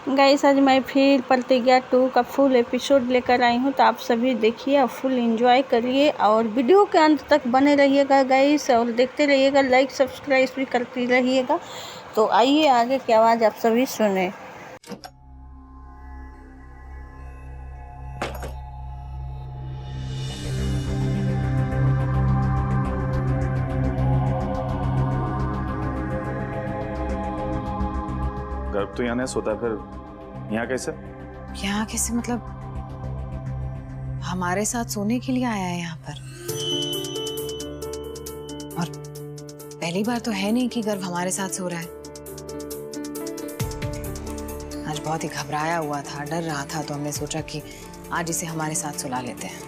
Guys आज मैं फिर प्रतिज्ञा 2 का फुल एपिसोड लेकर आई हूँ, तो आप सभी देखिए और फुल एंजॉय करिए और वीडियो के अंत तक बने रहिएगा गाइस, और देखते रहिएगा, लाइक सब्सक्राइब भी करती रहिएगा। तो आइए आगे की आवाज़ आप सभी सुने। गर्भ तो यहाँ नहीं सोता, फिर यहाँ कैसे? यहाँ कैसे मतलब हमारे साथ सोने के लिए आया है यहाँ पर। और पहली बार तो है नहीं कि गर्भ हमारे साथ सो रहा है। आज बहुत ही घबराया हुआ था, डर रहा था, तो हमने सोचा कि आज इसे हमारे साथ सुला लेते हैं।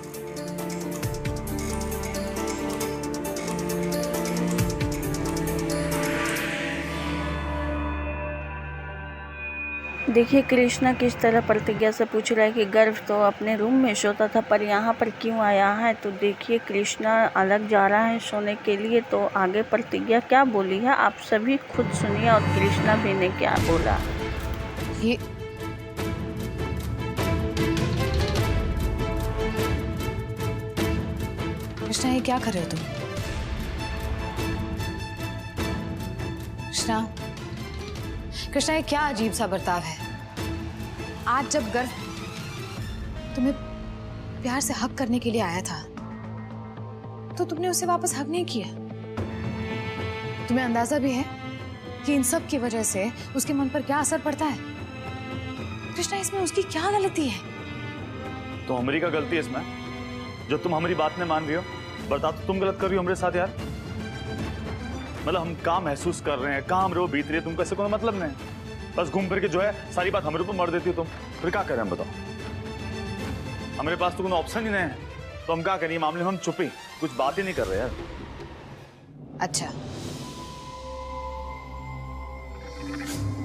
देखिए कृष्णा किस तरह प्रतिज्ञा से पूछ रहा है कि गर्भ तो अपने रूम में सोता था, पर यहाँ पर क्यों आया है। तो देखिए कृष्णा अलग जा रहा है सोने के लिए। तो आगे प्रतिज्ञा क्या बोली है आप सभी खुद सुनिए, और कृष्णा भी ने क्या बोला। ये कृष्णा, ये क्या कर रहे हो तुम? कृष्णा, कृष्णा, ये क्या अजीब सा बर्ताव है। आज जब गर्भ तुम्हें प्यार से हक करने के लिए आया था, तो तुमने उसे वापस हक नहीं किया। तुम्हें अंदाजा भी है कि इन सब की वजह से उसके मन पर क्या असर पड़ता है। कृष्णा, इसमें उसकी क्या गलती है? तो हमारी क्या गलती है इसमें, जो तुम हमारी बात नहीं मान रही हो? बता, तो तुम गलत कर रही हो हमारे साथ यार। मतलब हम काम महसूस कर रहे हैं, काम रो बीत रही है, तुमको ऐसे कोई मतलब नहीं। बस घूम फिर के जो है सारी बात हमारे ऊपर मर देती हो तुम। फिर क्या करें हम, बताओ? हमारे पास तो कोई ऑप्शन ही नहीं है, तो हम क्या करें? मामले में हम चुप ही, कुछ बात ही नहीं कर रहे यार। अच्छा,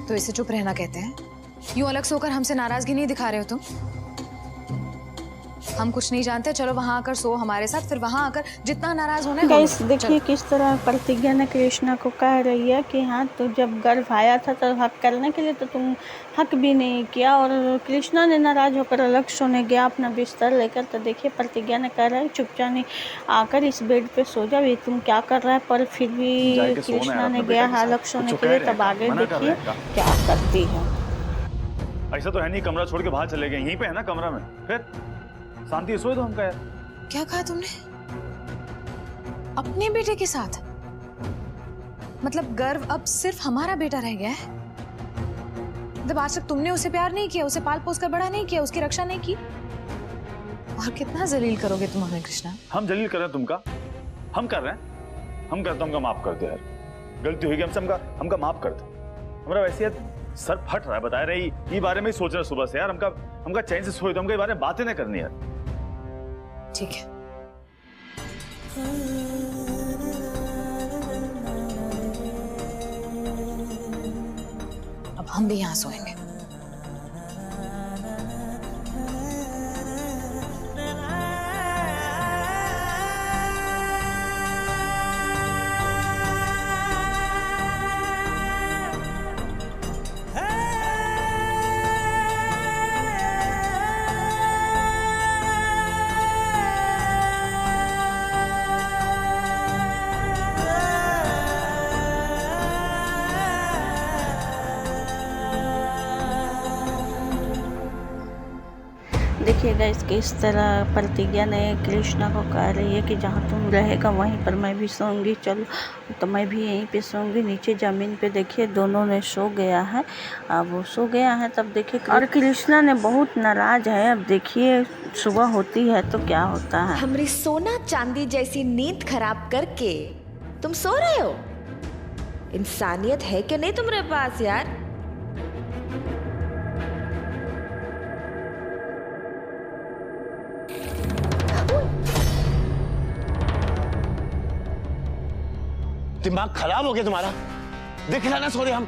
तो इसे चुप रहना कहते हैं? यूं अलग सोकर हमसे नाराजगी नहीं दिखा रहे हो तुम? हम कुछ नहीं जानते, चलो वहां आकर सो हमारे साथ, फिर वहां आकर जितना नाराज होना है। गाइस देखिए किस तरह प्रतिज्ञा ने कृष्णा को कह रही है कि हाँ, तो जब गर्भ आया था तो हक करने के लिए तो तुम हक भी नहीं किया, और कृष्णा ने नाराज होकर अलग सोने गया अपना बिस्तर लेकर। तो देखिए प्रतिज्ञा ने कह रहा है चुपचाप नहीं आकर इस बेड पे सो जाओ, ये तुम क्या कर रहा है। पर फिर भी कृष्णा ने गया है अलग सोने के लिए। तब आगे देखिए क्या करती है। ऐसा तो है नहीं कमरा छोड़ के बाहर चले गए, यहीं पे है ना कमरा में, फिर शांति सोए तो हम यार। क्या कहा तुमने? अपने बेटे के साथ? मतलब गर्भ अब सिर्फ हमारा बेटा रह गया है? मतलब आज तक तुमने उसे प्यार नहीं किया, उसे पाल पोस कर बड़ा नहीं किया, उसकी रक्षा नहीं की? और कितना जलील करोगे तुम हमें कृष्णा? हम जलील कर रहे हैं तुमका? हम कर रहे हैं? हम करते हमका माफ कर दे यार। गलती हुई हमसे, हमका माफ कर दे। हमारा वैसे यार सर फट रहा है, बता रही ये बारे में ही सोच रहे सुबह से यार। हमका चैन से सोए तो हमका ये बारे में बातें नहीं करनी यार। ठीक है, अब हम भी यहां सोएंगे। देखिए गाइस किस तरह प्रतिज्ञा ने कृष्णा को कह रही है कि जहाँ तुम रहेगा वहीं पर मैं भी सोऊंगी, चलो तो मैं भी यहीं पे सोऊंगी नीचे ज़मीन पे। देखिए दोनों ने सो गया है, अब वो सो गया है। तब देखिए और कृष्णा ने बहुत नाराज है। अब देखिए सुबह होती है तो क्या होता है। हमारी सोना चांदी जैसी नींद खराब करके तुम सो रहे हो? इंसानियत है कि नहीं तुम्हारे पास यार? दिमाग खराब हो गया तुम्हारा? देख रहा ना सो रहे हम,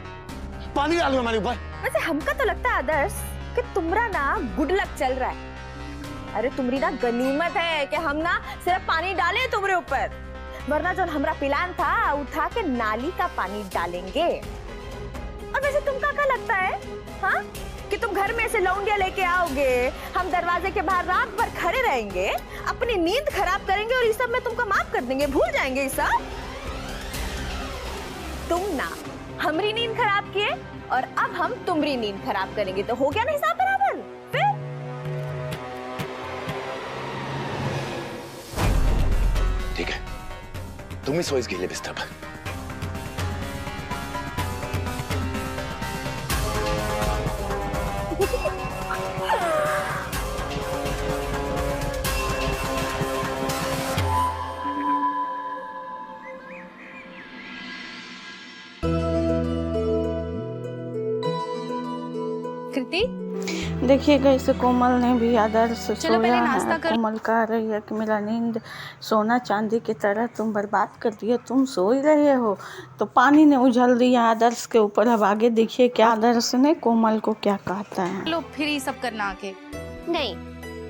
पानी डालो हमारे ऊपर। वैसे हमका तो लगता है आदर्श कि तुम्हारा ना गुड लक चल रहा है। अरे तुम्हारी ना गनीमत है कि हम ना सिर्फ पानी डाले तुम्हारे ऊपर, वरना जो हमारा प्लान था उठा के नाली का पानी डालेंगे। और वैसे तुमका क्या लगता है हाँ कि तुम घर में से लौंडिया लेके आओगे, हम दरवाजे के बाहर रात भर खड़े रहेंगे, अपनी नींद खराब करेंगे और ये सब में तुमको माफ कर देंगे, भूल जाएंगे ये सब। तुम ना हमारी नींद खराब किए और अब हम तुम्हारी नींद खराब करेंगे, तो हो गया ना हिसाब बराबर। फिर ठीक है, तुम ही सो इस गीले बिस्तर पर। कृति, देखिएगा इसे कोमल ने भी आदर्श चलो पहले सोया नाश्ता है। कर। कोमल कह रही है कि मेरा नींद सोना चांदी की तरह तुम बर्बाद कर दिए, तुम सो ही रहे हो। तो पानी ने उछल दिया आदर्श के ऊपर। अब आगे देखिए क्या आदर्श ने कोमल को क्या कहता है। चलो फिर ये सब करना आके। नहीं,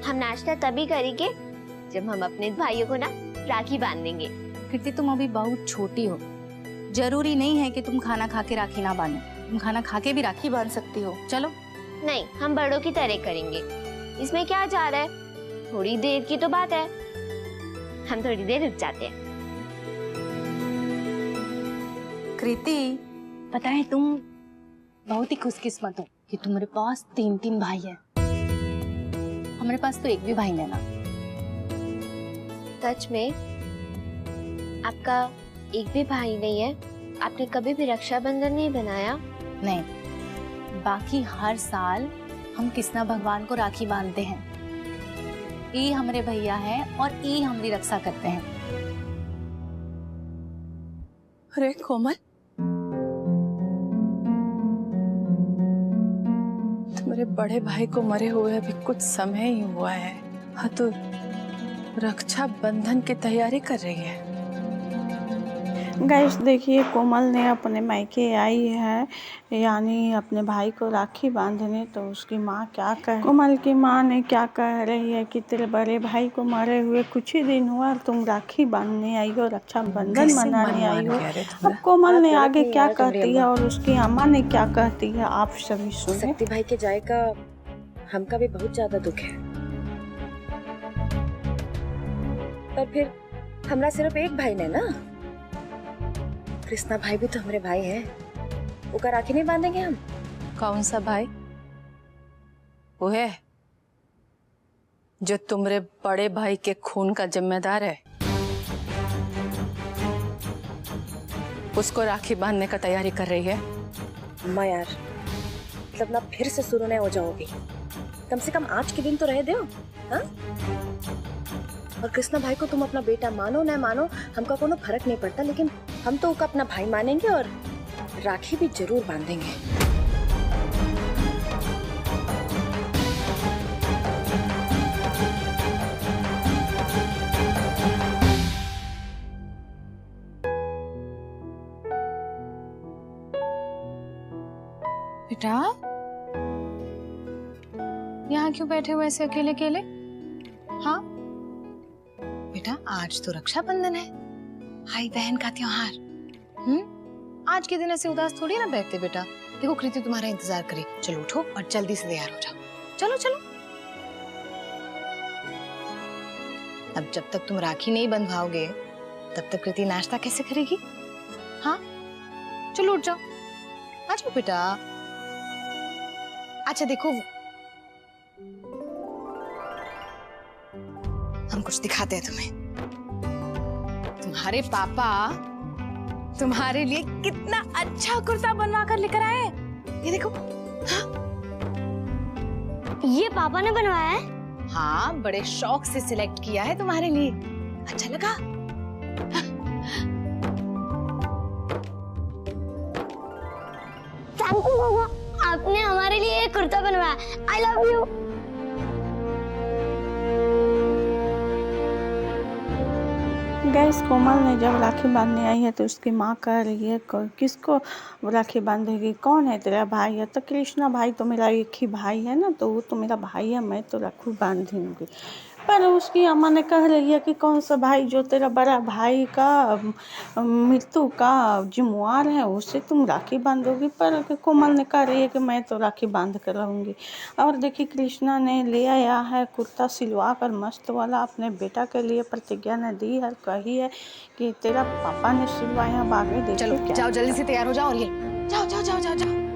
हम नाश्ता तभी करेंगे जब हम अपने भाइयों को ना राखी बांध देंगे। कृति, तुम अभी बहुत छोटी हो, जरूरी नहीं है कि तुम खाना खा के राखी ना बांधो, तुम खाना खा के भी राखी बांध सकती हो। चलो। नहीं, हम बड़ों की तरह करेंगे, इसमें क्या जा रहा है, थोड़ी देर की तो बात है, हम थोड़ी देर रुक जाते हैं। कृति, पता है तुम बहुत ही खुशकिस्मत हो कि तुम्हारे पास 3 भाई हैं। हमारे पास तो एक भी भाई नहीं ना। सच में आपका एक भी भाई नहीं है? आपने कभी भी रक्षाबंधन नहीं बनाया? नहीं, बाकी हर साल हम कृष्णा भगवान को राखी बांधते हैं। ये हमारे भैया हैं और ये हमारी रक्षा करते हैं। अरे कोमल, तुम्हारे बड़े भाई को मरे हुए अभी कुछ समय ही हुआ है, हाँ तो रक्षा बंधन की तैयारी कर रही है। गाइस देखिए कोमल ने अपने मायके आई है, यानी अपने भाई को राखी बांधने। तो उसकी माँ क्या कह, कोमल की माँ ने क्या कह रही है कि तेरे बड़े भाई को मरे हुए कुछ ही दिन हुआ और तुम राखी बांधने आई हो, रक्षाबंधन मनाने आई हो। अब कोमल ने आगे क्या कहती है और उसकी अम्मा ने क्या कहती है, आप सभी सुने। शक्ति भाई के जाए का हमका भी बहुत ज्यादा दुख है, पर फिर हमरा सिर्फ एक भाई ने ना, कृष्णा भाई भी तो हमारे भाई हैं, वो का राखी नहीं बांधेंगे हम? कौन सा भाई? वो है जो तुम्हारे बड़े भाई के खून का जिम्मेदार है, उसको राखी बांधने का तैयारी कर रही है। अम्मा यार, मतलब ना फिर से शुरू नहीं हो जाओगी, कम से कम आज के दिन तो रह दो। हाँ? और कृष्णा भाई को तुम अपना बेटा मानो न मानो, हमका कोनो फर्क नहीं पड़ता, लेकिन हम तो उसका अपना भाई मानेंगे और राखी भी जरूर बांधेंगे। बेटा, यहाँ क्यों बैठे हुए ऐसे अकेले अकेले? हाँ बेटा, आज तो रक्षाबंधन है, भाई बहन का त्योहार। आज के दिन ऐसे उदास थोड़ी ना बैठते बेटा। देखो कृति तुम्हारा इंतजार करे, चलो उठो और जल्दी से तैयार हो जाओ। चलो चलो। अब जब तक तुम राखी नहीं बंधवाओगे तब तक कृति नाश्ता कैसे करेगी? हाँ चलो उठ जाओ, आ जाओ बेटा। अच्छा देखो, हम कुछ दिखाते हैं तुम्हें। तुम्हारे पापा तुम्हारे लिए कितना अच्छा कुर्ता बनवा कर लेकर आए। ये देखो। हाँ? ये पापा ने बनवाया है? हाँ, बड़े शौक से सिलेक्ट किया है तुम्हारे लिए। अच्छा लगा? थैंक यू पापा, आपने हमारे लिए एक कुर्ता बनवाया। I love you. गैस कोमल ने जब राखी बांधने आई है तो उसकी माँ कह रही है किसको राखी बांधेगी, कौन है तेरा भाई? है तो कृष्णा भाई तो मेरा एक ही भाई है ना, तो वो तो मेरा भाई है, मैं तो राखी बांध दूंगी। पर उसकी अम्मा ने कह रही है कि कौन सा भाई, जो तेरा बड़ा भाई का मृत्यु का जिम्मेवार है उससे तुम राखी बांधोगी। पर कोमल ने कह रही है कि मैं तो राखी बांध कर रहूँगी। और देखिए कृष्णा ने ले आया है कुर्ता सिलवा कर मस्त वाला, अपने बेटा के लिए प्रतिज्ञा ने दी है, कही है कि तेरा पापा ने सिलवाया। बाकी देखिए चलो क्या जाओ, जल्दी से तैयार हो जाओ और ये जाओ जाओ जाओ जाओ जाओ।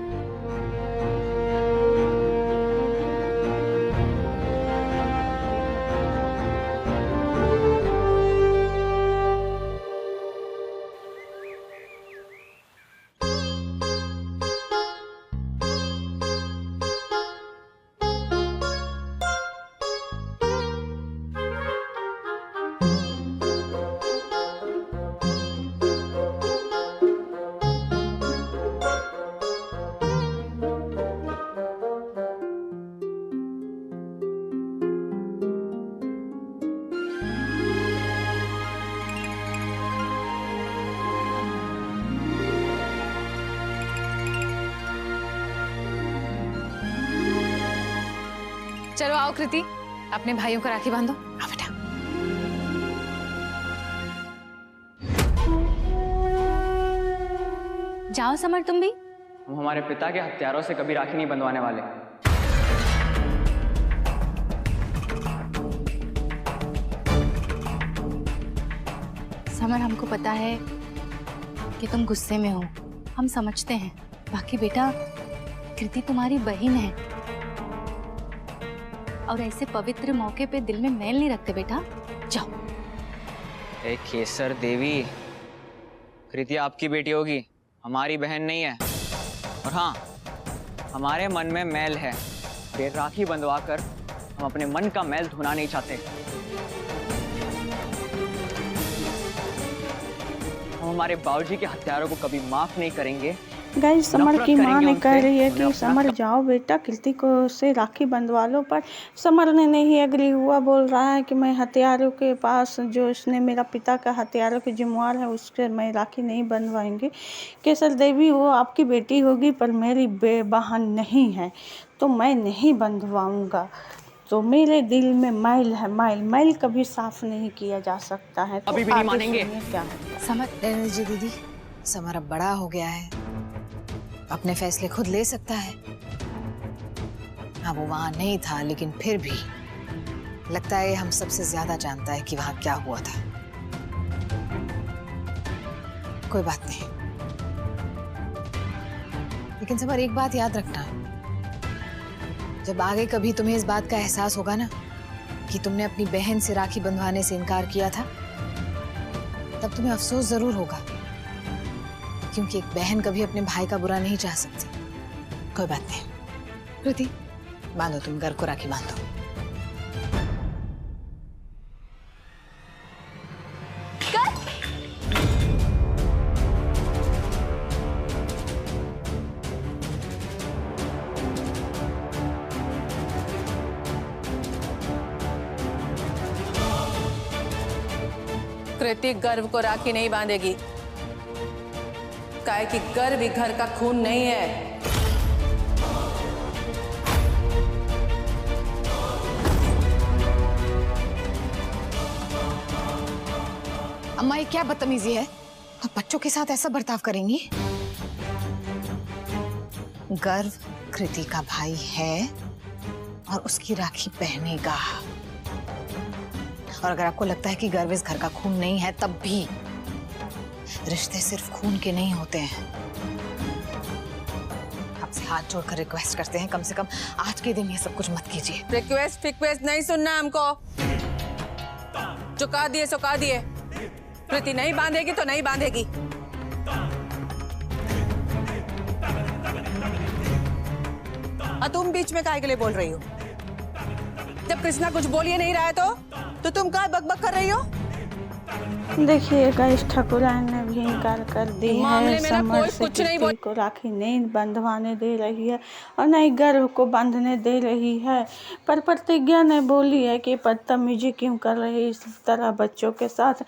चलो आओ कृति, अपने भाइयों को राखी बांधो। आओ बेटा। जाओ समर, तुम भी। हम हमारे पिता के हत्यारों से कभी राखी नहीं बंधवाने वाले। समर, हमको पता है कि तुम गुस्से में हो, हम समझते हैं। बाकी बेटा, कृति तुम्हारी बहन है और ऐसे पवित्र मौके पे दिल में मैल नहीं रखते बेटा। जाओ। ए केसर देवी, कृति आपकी बेटी होगी, हमारी बहन नहीं है। और हाँ, हमारे मन में मैल है, फिर राखी बंधवा कर हम अपने मन का मैल धोना नहीं चाहते। हम हमारे बाबूजी के हत्यारों को कभी माफ नहीं करेंगे। गाइस, समर की माँ ने कह रही है कि समर जाओ बेटा, कृति को से राखी बंधवा लो। पर समर ने नहीं एग्री हुआ, बोल रहा है कि मैं हथियारों के पास, जो इसने मेरा पिता का हथियारों के जिम्मेवार है, उसके मैं राखी नहीं बंधवाएंगे। केसर देवी, वो आपकी बेटी होगी पर मेरी बहन नहीं है, तो मैं नहीं बंधवाऊंगा। तो मेरे दिल में मैल है, मैल कभी साफ नहीं किया जा सकता है। तो अभी भी नहीं मानेंगे क्या? समर, रहने दीजिए दीदी, समर अब बड़ा हो गया है, अपने फैसले खुद ले सकता है। हाँ, वो वहां नहीं था, लेकिन फिर भी लगता है हम सबसे ज्यादा जानता है कि वहां क्या हुआ था। कोई बात नहीं, लेकिन समर एक बात याद रखना, जब आगे कभी तुम्हें इस बात का एहसास होगा ना कि तुमने अपनी बहन से राखी बंधवाने से इनकार किया था, तब तुम्हें अफसोस जरूर होगा, क्योंकि एक बहन कभी अपने भाई का बुरा नहीं चाह सकती। कोई बात नहीं, कृति बांधो, तुम घर को राखी बांधो। कृति गर्व को राखी नहीं बांधेगी, काहे कि गर्व ही घर का खून नहीं है। अम्मा, ये क्या बदतमीजी है? आप बच्चों के साथ ऐसा बर्ताव करेंगी? गर्व कृति का भाई है और उसकी राखी पहनेगा। और अगर आपको लगता है कि गर्व इस घर का खून नहीं है, तब भी रिश्ते सिर्फ खून के नहीं होते हैं। आपसे हाथ जोड़कर रिक्वेस्ट करते हैं, कम से कम आज के दिन ये सब कुछ मत कीजिए। रिक्वेस्ट नहीं सुनना हमको, चुका दिए सुका दिए। कृति नहीं बांधेगी तो नहीं बांधेगी। तुम बीच में काहे के लिए बोल रही हो? जब कृष्णा कुछ बोल ही नहीं रहा है तो तुम क्या बकबक कर रही हो? देखिएगा, इस ठाकुराइन ने भी इनकार कर दी है। समर से कीर्ति को राखी नहीं बंधवाने दे रही है और न ही गर्भ को बांधने दे रही है। पर प्रतिज्ञा ने बोली है कि बदतमीजी क्यों कर रही इस तरह बच्चों के साथ।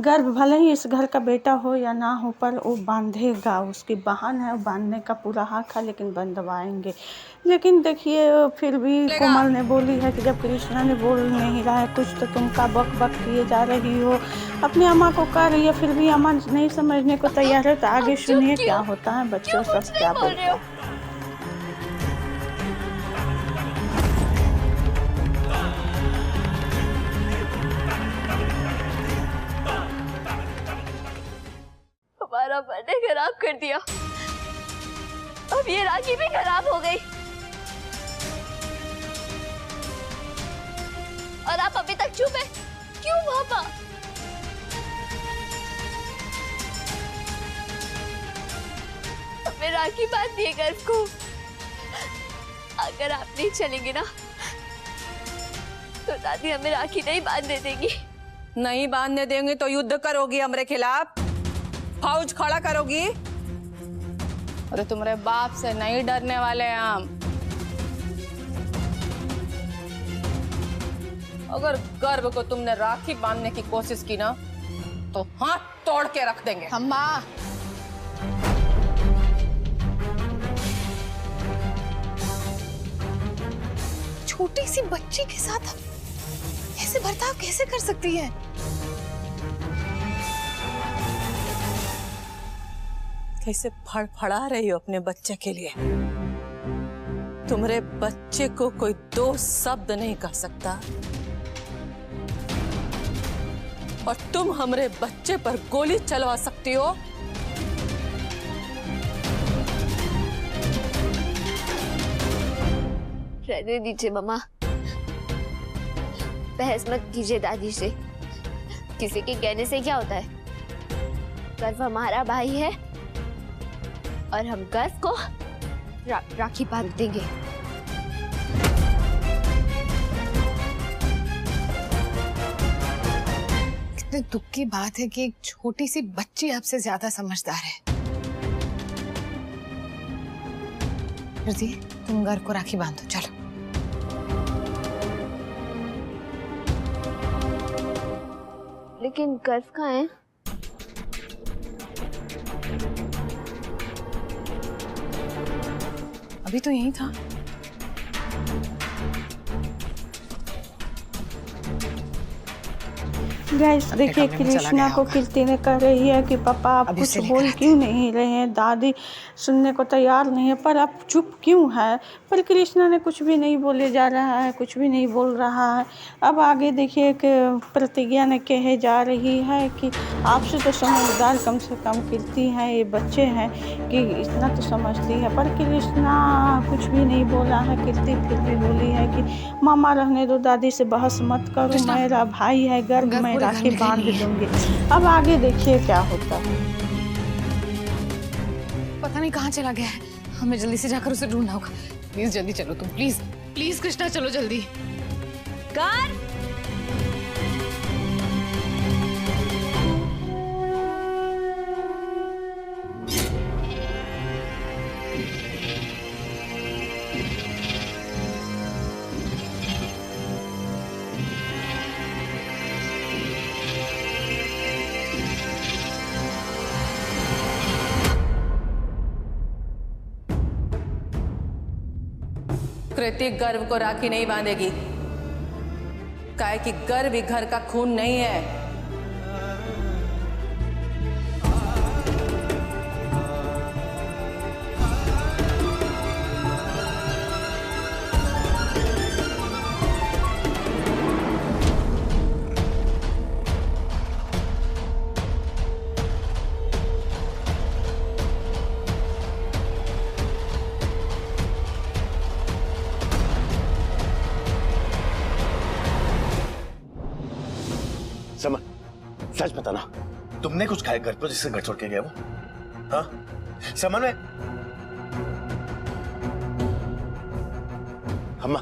गर्भ भले ही इस घर का बेटा हो या ना हो, पर वो बांधेगा, उसकी बहन है, बांधने का पूरा हक है, लेकिन बंधवाएंगे। लेकिन देखिए, फिर भी कोमल ने बोली है कि जब कृष्णा ने बोल नहीं रहा है कुछ, तो तुम का बक बक किए जा रही हो, अपनी अम्मा को कह रही है। फिर भी अम्मा नहीं समझने को तैयार है। तो आगे सुनिए क्या होता है, बच्चों सब क्या बोलते हैं। हमारा बर्थडे खराब कर दिया, अब ये राखी भी खराब हो गई और आप अभी तक चुप है। क्यों पापा? हमें राखी बांध दिए गर्व को। अगर आप नहीं चलेंगे ना तो दादी हमें राखी नहीं बांधने देंगी। नहीं बांधने देंगे तो युद्ध करोगी हमारे खिलाफ, फौज खड़ा करोगी। अरे तुम्हारे बाप से नहीं डरने वाले हैं हम। अगर गर्भ को तुमने राखी बांधने की कोशिश की ना तो हाथ तोड़ के रख देंगे। अम्मा, छोटी सी बच्ची के साथ ऐसे बर्ताव कैसे कर सकती है? कैसे फड़फड़ा रही हो अपने बच्चे के लिए। तुम्हारे बच्चे को कोई दो शब्द नहीं कह सकता और तुम हमारे बच्चे पर गोली चलवा सकती हो। रहने दीजिए मम्मा, बहस मत कीजिए दादी से। किसी के कहने से क्या होता है? गर्व हमारा भाई है और हम गर्व को राखी बांध देंगे। कितने दुख की बात है कि एक छोटी सी बच्ची आपसे ज्यादा समझदार है। कृति, तुम गर्व को राखी बांधो, चलो। लेकिन गर्व कहाँ है? अभी तो यही था। गाइस देखिए, कृष्णा को कीर्ति ने कह रही है कि पापा आप कुछ बोल क्यों नहीं रहे हैं, दादी सुनने को तैयार नहीं है, पर आप चुप क्यों है। पर कृष्णा ने कुछ भी नहीं बोले जा रहा है, कुछ भी नहीं बोल रहा है। अब आगे देखिए कि प्रतिज्ञा ने कहे जा रही है कि आपसे तो समझदार कम से कम कीर्ति है, ये बच्चे हैं कि इतना तो समझती है। पर कृष्णा कुछ भी नहीं बोला है। कीर्ति फिर भी बोली है कि मामा रहने दो, दादी से बहस मत करो, मेरा भाई है, गर्भ में राखी बांध दूंगी। अब आगे देखिए क्या होता है। पता नहीं कहाँ चला गया है, हमें जल्दी से जाकर उसे ढूंढना होगा। प्लीज जल्दी चलो तुम, प्लीज प्लीज कृष्णा, चलो जल्दी। कृति गर्व को राखी नहीं बांधेगी, काहे कि गर्व ही घर का खून नहीं है। समर, सच बताना, तुमने कुछ खाया घर पर जिससे घर छोड़ के गया वो? हाँ समर, में अम्मा,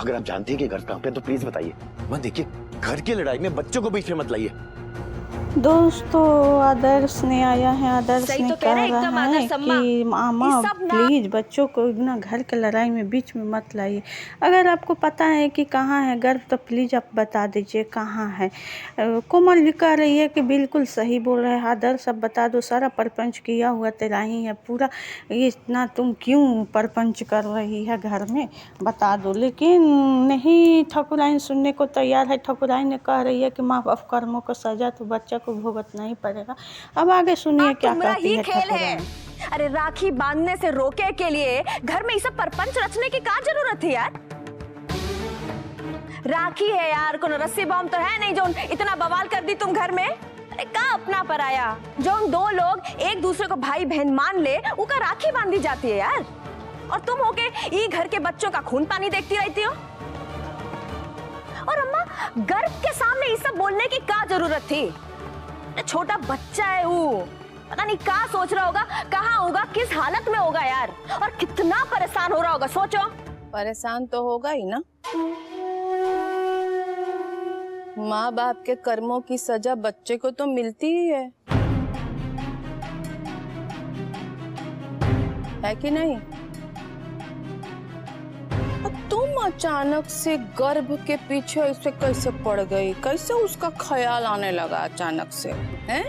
अगर आप जानती हैं कि घर कहाँ पे तो प्लीज बताइए। मैं देखिए, घर की लड़ाई में बच्चों को बीच में मत लाइए। दोस्तों आदर्श ने आया है। आदर्श सही ने तो कह कह रहे हैं, रहा एकदम है आदर्श अम्मा। कि मामा ये सब ना- प्लीज बच्चों को इतना घर के लड़ाई में बीच में मत लाइए। अगर आपको पता है कि कहाँ है गर्भ तो प्लीज आप बता दीजिए कहाँ है। कोमल भी कह रही है कि बिल्कुल सही बोल रहे हैं आदर्श, अब बता दो, सारा परपंच किया हुआ तेरा ही है पूरा, ये इतना तुम क्यों परपंच कर रही है घर में, बता दो। लेकिन नहीं, ठाकुराइन सुनने को तैयार है। ठाकुराइन ने कह रही है कि माँ बाप कर्मों को सजा तो बच्चा को भुगतना ही पड़ेगा। अब आगे सुनिए क्या तुम्हारा कहती ही है खेल है। ठाकुराइन। अरे राखी बांधने से रोके के लिए घर में ये सब परपंच रचने की क्या जरूरत थी यार। राखी है यार, कोनो रस्सी बॉम्ब तो है नहीं जो इतना बवाल कर दी तुम घर में। अरे का अपना पर आया जो उन दो लोग एक दूसरे को भाई बहन मान ले, उनका राखी बांधी जाती है यार। और तुम होके ये घर के बच्चों का खून पानी देखती रहती हो। और अम्मा गर्भ के सामने ये सब बोलने की क्या जरूरत थी। छोटा बच्चा है वो, पता नहीं क्या सोच रहा होगा, कहाँ होगा, किस हालत में होगा यार, और कितना परेशान हो रहा होगा। सोचो। परेशान तो होगा ही ना। माँ बाप के कर्मों की सजा बच्चे को तो मिलती ही है कि नहीं। तुम अचानक से गर्भ के पीछे ऐसे कैसे पड़ गई, कैसे उसका ख्याल आने लगा अचानक से, हैं?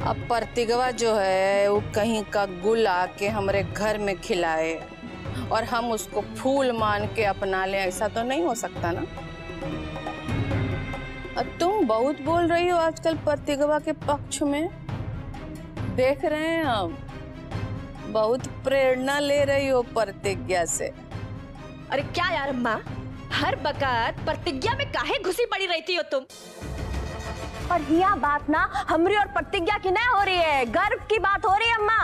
अब प्रतिगवा जो है वो कहीं का गुल आके हमारे घर में खिलाए और हम उसको फूल मान के अपना ले, ऐसा तो नहीं हो सकता ना। अब तुम बहुत बोल रही हो आजकल प्रतिगवा के पक्ष में, देख रहे हैं हम, बहुत प्रेरणा ले रही हो प्रतिज्ञा से। अरे क्या यार अम्मा, हर वक्त प्रतिज्ञा में काहे घुसी पड़ी रहती हो तुम। और यह बात ना हमरी और प्रतिज्ञा की नहीं हो रही है, गर्व की बात हो रही है अम्मा।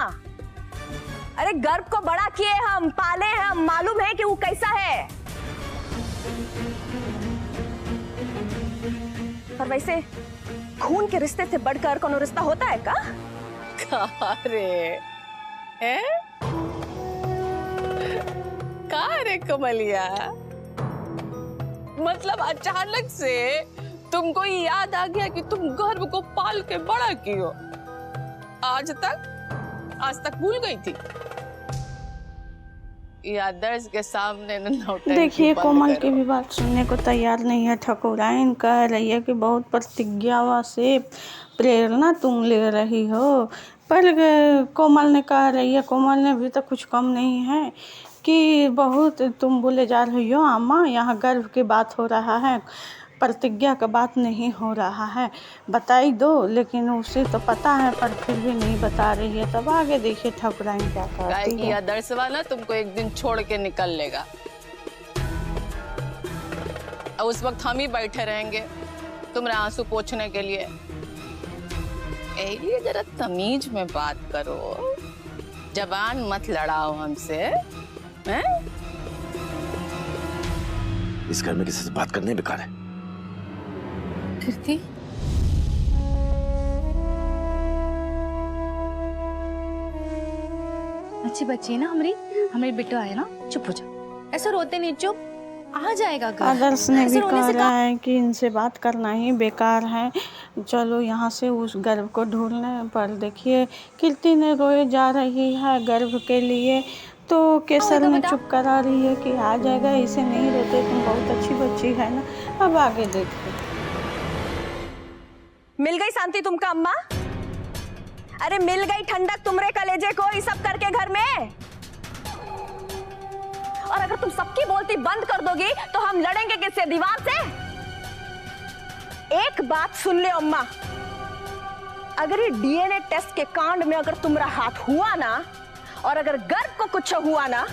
अरे गर्व को बड़ा किए हम, पाले हम, मालूम है कि वो कैसा है। और वैसे खून के रिश्ते से बढ़कर कोनो रिश्ता होता है का? अरे का रे कमलिया, मतलब अचानक से तुमको याद आ गया कि तुम गर्भ को पाल के बड़ा कियो, आज तक भूल गई थी। ये आदर्श के सामने देखिए कोमल की भी बात सुनने को तैयार नहीं है। ठाकुराइन कह रही है कि बहुत प्रतिज्ञावा से प्रेरणा तुम ले रही हो, पर कोमल ने कह रही है, कोमल ने भी तो कुछ कम नहीं है कि बहुत तुम बोले जा रही हो अम्मा, यहाँ गर्भ की बात हो रहा है, प्रतिज्ञा का बात नहीं हो रहा है, बताई दो। लेकिन उसे तो पता है पर फिर भी नहीं बता रही है। तब आगे देखिए ठाकुराइन क्या कहती है। आदर्श वाला तुमको एक दिन छोड़ के निकल लेगा और उस वक्त हम ही बैठे रहेंगे तुम्हारे आंसू पोंछने के लिए। ये जरा तमीज में बात करो, जबान मत लड़ाओ हमसे, हैं? इस घर में किसी से बात करने बेकार है। कीर्ति, अच्छी बच्ची है ना हमारी बेटा है ना, चुप हो जा, ऐसा रोते नहीं, चुप, आ जाएगा घर। आदर्श ने भी कह रहा है कि इनसे बात करना ही बेकार है, चलो यहाँ से उस गर्भ को ढूंढने। पर देखिए कीर्ति ने रोए जा रही है गर्भ के लिए, तो केसर ने चुप करा रही है कि आ जाएगा, इसे नहीं रोते, तुम बहुत अच्छी बच्ची है ना। अब आगे देखते। मिल गई शांति तुमका अम्मा? अरे मिल गई ठंडक तुमरे कलेजे को ये सब करके घर में। और अगर तुम सबकी बोलती बंद कर दोगी तो हम लड़ेंगे किससे, दीवार से? एक बात सुन ले अम्मा, अगर ये डीएनए टेस्ट के कांड में अगर तुम्हारा हाथ हुआ ना, और अगर गर्भ को कुछ हुआ ना,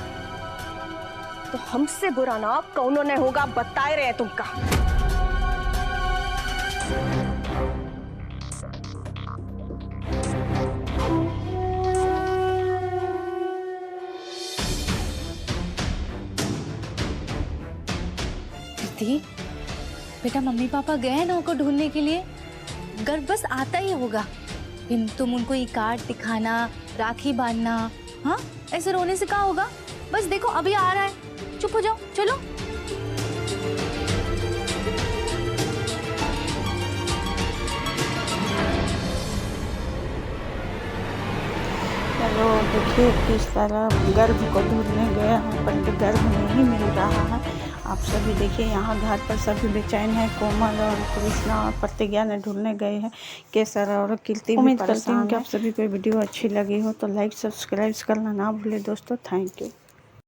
तो हमसे बुरा ना कौनों ने होगा, बताए रहे तुमका। बेटा मम्मी पापा गए हैं ना उनको ढूंढने के लिए, गर्भ बस आता ही होगा, फिर तुम उनको ये कार्ड दिखाना, राखी बांधना, हाँ ऐसे रोने से क्या होगा, बस देखो अभी आ रहा है, चुप हो जाओ, चलो। देखिए किस तरह गर्भ को ढूंढने गया है पर गर्भ नहीं मिल रहा है। आप सभी देखिए यहाँ घर पर सभी बेचैन हैं। कोमल और कृष्णा और प्रतिज्ञा ने ढूंढने गए हैं। केसर और कीर्ति। उम्मीद करती हूँ कि आप सभी को वीडियो अच्छी लगी हो तो लाइक सब्सक्राइब करना ना भूले दोस्तों। Thank you.